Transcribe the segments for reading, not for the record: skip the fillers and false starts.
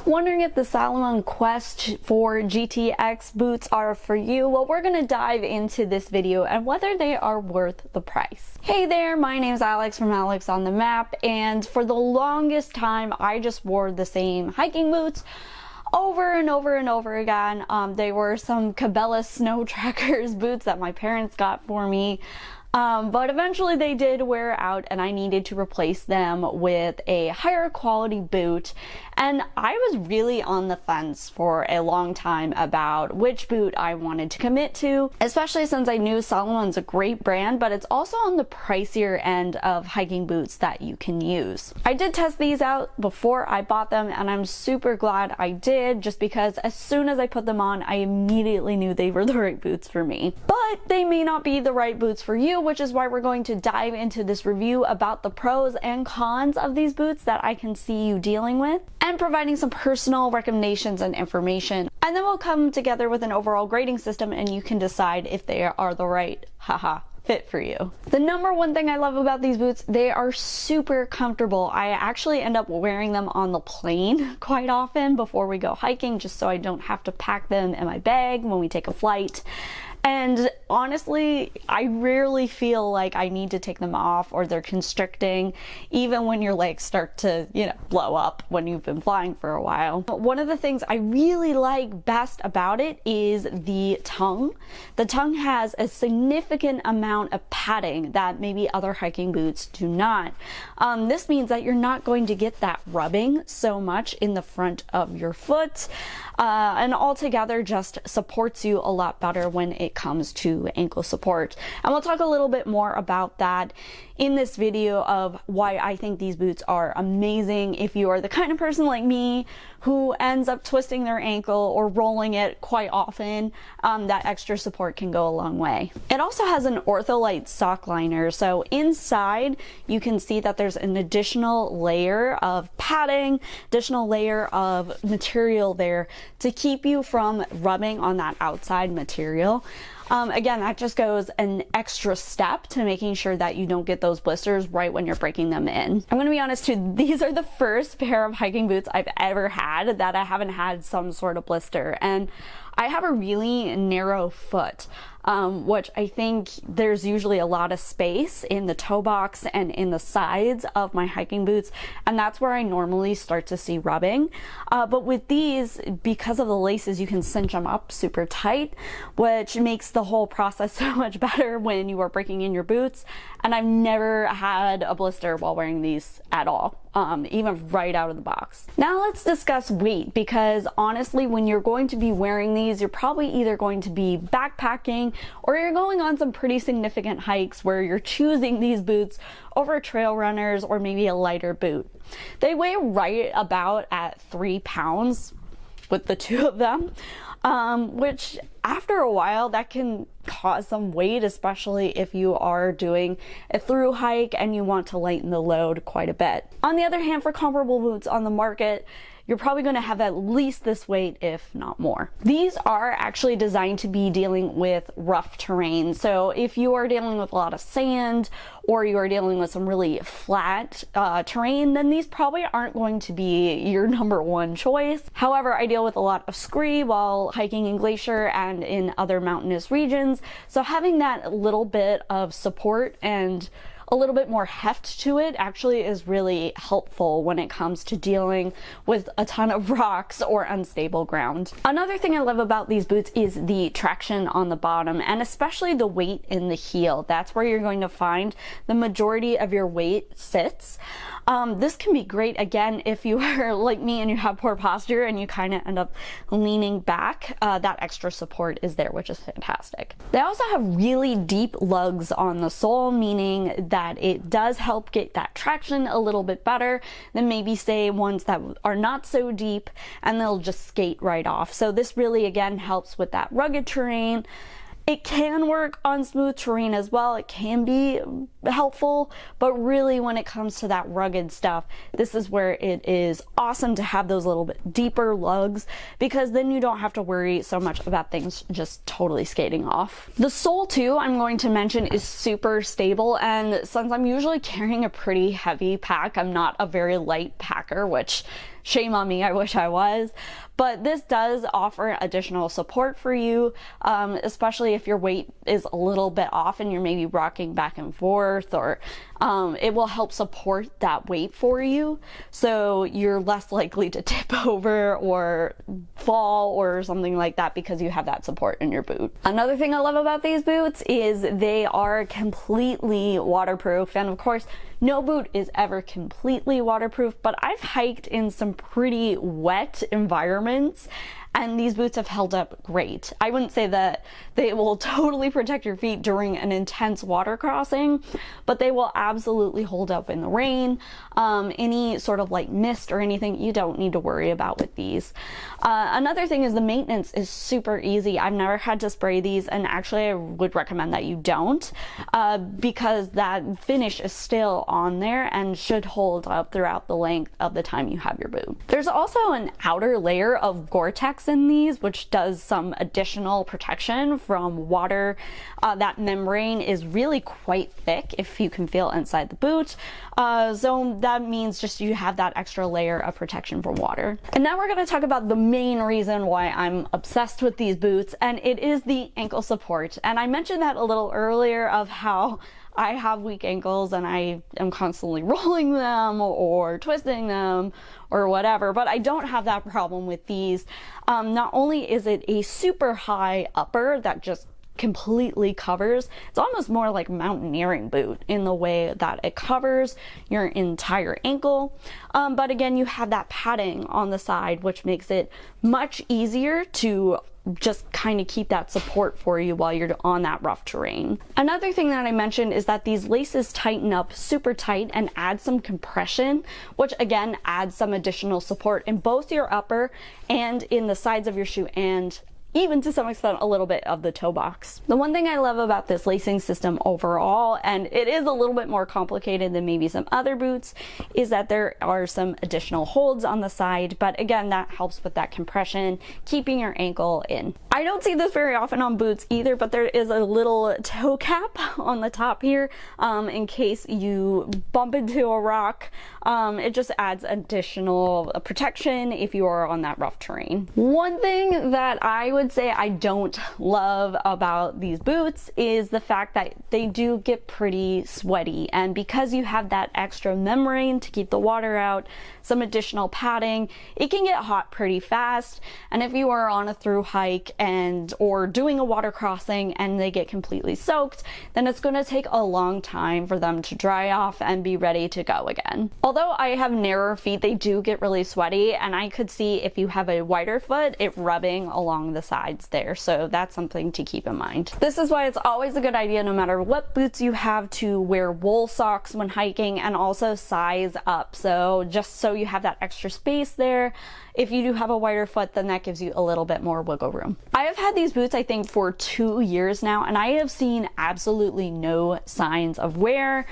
Wondering if the Salomon Quest for GTX boots are for you? Well, we're gonna dive into this video and whether they are worth the price. Hey there, my name's Alex from Alex on the Map, and for the longest time I just wore the same hiking boots over and over and over again. They were some Cabela Snow Trackers boots that my parents got for me. But eventually they did wear out and I needed to replace them with a higher quality boot. And I was really on the fence for a long time about which boot I wanted to commit to, especially since I knew Salomon's a great brand, but it's also on the pricier end of hiking boots that you can use. I did test these out before I bought them and I'm super glad I did, just because as soon as I put them on, I immediately knew they were the right boots for me. But they may not be the right boots for you, which is why we're going to dive into this review about the pros and cons of these boots that I can see you dealing with, and providing some personal recommendations and information. And then we'll come together with an overall grading system and you can decide if they are the right fit for you. The number one thing I love about these boots, they are super comfortable. I actually end up wearing them on the plane quite often before we go hiking, just so I don't have to pack them in my bag when we take a flight. And honestly, I rarely feel like I need to take them off or they're constricting, even when your legs start to, blow up when you've been flying for a while. But one of the things I really like best about it is the tongue. The tongue has a significant amount of padding that maybe other hiking boots do not. This means that you're not going to get that rubbing so much in the front of your foot, and altogether just supports you a lot better when it comes to ankle support. And we'll talk a little bit more about that in this video of why I think these boots are amazing if you are the kind of person like me who ends up twisting their ankle or rolling it quite often. That extra support can go a long way. It also has an Ortholite sock liner, so inside you can see that there's an additional layer of padding, additional layer of material there to keep you from rubbing on that outside material. Again, that just goes an extra step to making sure that you don't get those blisters right when you're breaking them in. I'm gonna be honest too, these are the first pair of hiking boots I've ever had that I haven't had some sort of blister, and I have a really narrow foot, which I think there's usually a lot of space in the toe box and in the sides of my hiking boots, and that's where I normally start to see rubbing. But with these, because of the laces, you can cinch them up super tight, which makes the whole process so much better when you are breaking in your boots. And I've never had a blister while wearing these at all. Even right out of the box. Now let's discuss weight, because honestly, when you're going to be wearing these, you're probably either going to be backpacking or you're going on some pretty significant hikes where you're choosing these boots over trail runners or maybe a lighter boot. They weigh right about at 3 pounds with the two of them, which after a while that can cause some weight, especially if you are doing a through hike and you want to lighten the load quite a bit. On the other hand, for comparable boots on the market, you're probably going to have at least this weight, if not more. These are actually designed to be dealing with rough terrain. So if you are dealing with a lot of sand or you are dealing with some really flat terrain, then these probably aren't going to be your number one choice. However, I deal with a lot of scree while hiking in glacier and in other mountainous regions. So having that little bit of support and a little bit more heft to it actually is really helpful when it comes to dealing with a ton of rocks or unstable ground. Another thing I love about these boots is the traction on the bottom, and especially the weight in the heel. That's where you're going to find the majority of your weight sits. This can be great, again, if you are like me and you have poor posture and you kind of end up leaning back. That extra support is there, which is fantastic. They also have really deep lugs on the sole, meaning that it does help get that traction a little bit better than maybe say ones that are not so deep and they'll just skate right off. So this really, again, helps with that rugged terrain. It can work on smooth terrain as well. It can be helpful, but really when it comes to that rugged stuff, this is where it is awesome to have those little bit deeper lugs, because then you don't have to worry so much about things just totally skating off. The sole too, I'm going to mention, is super stable, and since I'm usually carrying a pretty heavy pack, I'm not a very light packer, which Shame on me, I wish I was. But this does offer additional support for you, especially if your weight is a little bit off and you're maybe rocking back and forth, or it will help support that weight for you, so you're less likely to tip over or fall or something like that because you have that support in your boot. Another thing I love about these boots is they are completely waterproof, and of course no boot is ever completely waterproof, but I've hiked in some pretty wet environments and these boots have held up great. I wouldn't say that they will totally protect your feet during an intense water crossing, but they will absolutely hold up in the rain. Any sort of like mist or anything, you don't need to worry about with these. Another thing is the maintenance is super easy. I've never had to spray these, and actually I would recommend that you don't, because that finish is still on there and should hold up throughout the length of the time you have your boot. There's also an outer layer of Gore-Tex in these, which does some additional protection from water. That membrane is really quite thick, if you can feel inside the boot. So that means just you have that extra layer of protection from water. And now we're going to talk about the main reason why I'm obsessed with these boots, and it is the ankle support. And I mentioned that a little earlier of how I have weak ankles and I am constantly rolling them or twisting them or whatever, but I don't have that problem with these. Not only is it a super high upper that just completely covers, it's almost more like a mountaineering boot in the way that it covers your entire ankle, but again, you have that padding on the side, which makes it much easier to just kind of keep that support for you while you're on that rough terrain. Another thing that I mentioned is that these laces tighten up super tight and add some compression, which again adds some additional support in both your upper and in the sides of your shoe, and even to some extent a little bit of the toe box. The one thing I love about this lacing system overall, and it is a little bit more complicated than maybe some other boots, is that there are some additional holds on the side, but again, that helps with that compression, keeping your ankle in. I don't see this very often on boots either, but there is a little toe cap on the top here in case you bump into a rock. It just adds additional protection if you are on that rough terrain. One thing that I would say I don't love about these boots is the fact that they do get pretty sweaty, and because you have that extra membrane to keep the water out, some additional padding, it can get hot pretty fast. And if you are on a through hike or doing a water crossing and they get completely soaked, then it's going to take a long time for them to dry off and be ready to go again. Although I have narrower feet, they do get really sweaty, and I could see if you have a wider foot, it rubbing along the sides there, so that's something to keep in mind. This is why it's always a good idea, no matter what boots you have, to wear wool socks when hiking, and also size up, so just so you have that extra space there. If you do have a wider foot, then that gives you a little bit more wiggle room. I have had these boots I think for 2 years now, and I have seen absolutely no signs of wear.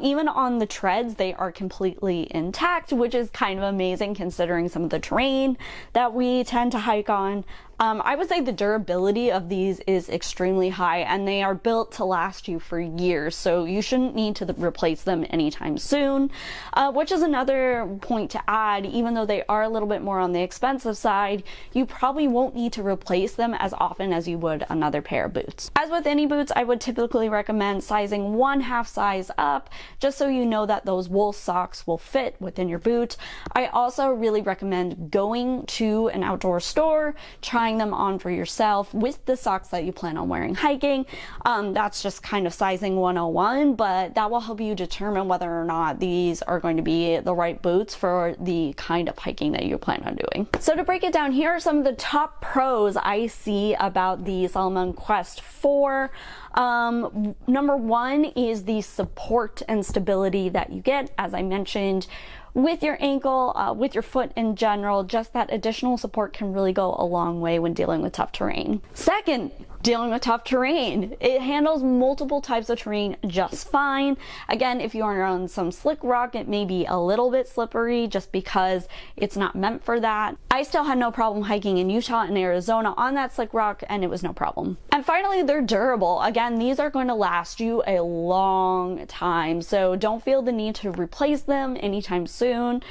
Even on the treads, they are completely intact, which is kind of amazing considering some of the terrain that we tend to hike on. I would say the durability of these is extremely high, and they are built to last you for years, so you shouldn't need to replace them anytime soon, which is another point to add. Even though they are a little bit more on the expensive side, you probably won't need to replace them as often as you would another pair of boots. As with any boots, I would typically recommend sizing 1/2 size up, just so you know that those wool socks will fit within your boot. I also really recommend going to an outdoor store, trying them on for yourself with the socks that you plan on wearing hiking. That's just kind of sizing 101, but that will help you determine whether or not these are going to be the right boots for the kind of hiking that you plan on doing. So to break it down, here are some of the top pros I see about the Salomon Quest 4. Number one is the support and stability that you get, as I mentioned, with your ankle, with your foot in general. Just that additional support can really go a long way when dealing with tough terrain. Second, dealing with tough terrain. It handles multiple types of terrain just fine. Again, if you are on some slick rock, it may be a little bit slippery just because it's not meant for that. I still had no problem hiking in Utah and Arizona on that slick rock, and it was no problem. And finally, they're durable. Again, these are going to last you a long time, so don't feel the need to replace them anytime soon.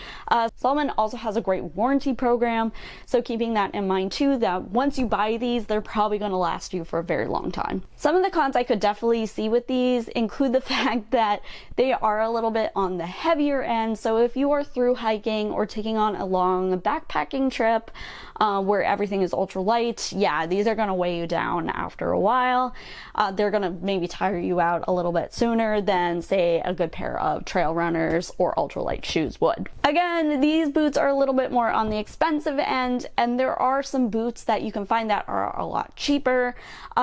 Salomon also has a great warranty program, so keeping that in mind too, that once you buy these, they're probably going to last you for a very long time. Some of the cons I could definitely see with these include the fact that they are a little bit on the heavier end, so if you are through hiking or taking on a long backpacking trip where everything is ultra light, yeah, these are going to weigh you down after a while. They're going to maybe tire you out a little bit sooner than, say, a good pair of trail runners or ultralight shoes would. Again, these boots are a little bit more on the expensive end, and there are some boots that you can find that are a lot cheaper.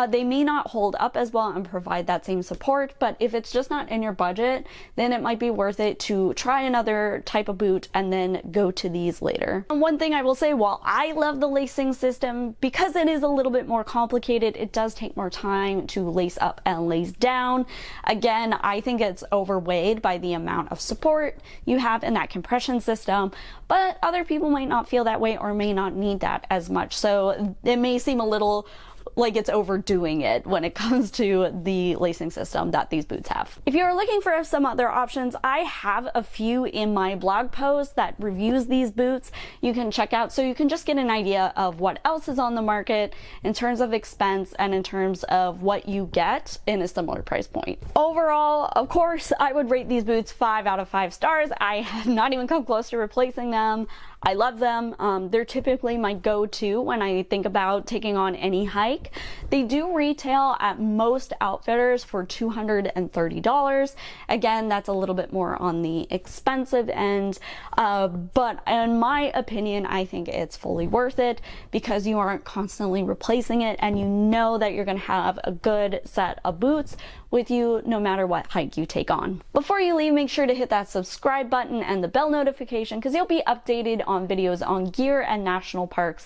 They may not hold up as well and provide that same support, but if it's just not in your budget, then it might be worth it to try another type of boot and then go to these later. And one thing I will say, while I love the lacing system, because it is a little bit more complicated, it does take more time to lace up and lace down. Again, I think it's overweighed by the amount of support you have in that compression system, but other people might not feel that way or may not need that as much. So it may seem a little like it's overdoing it when it comes to the lacing system that these boots have. If you're looking for some other options, I have a few in my blog post that reviews these boots you can check out, so you can just get an idea of what else is on the market in terms of expense and in terms of what you get in a similar price point. Overall, of course, I would rate these boots 5 out of 5 stars. I have not even come close to replacing them. I love them. They're typically my go-to when I think about taking on any hike. They do retail at most outfitters for $230. Again, that's a little bit more on the expensive end, but in my opinion, I think it's fully worth it because you aren't constantly replacing it and you know that you're going to have a good set of boots with you no matter what hike you take on. Before you leave, make sure to hit that subscribe button and the bell notification because you'll be updated on videos on gear and national parks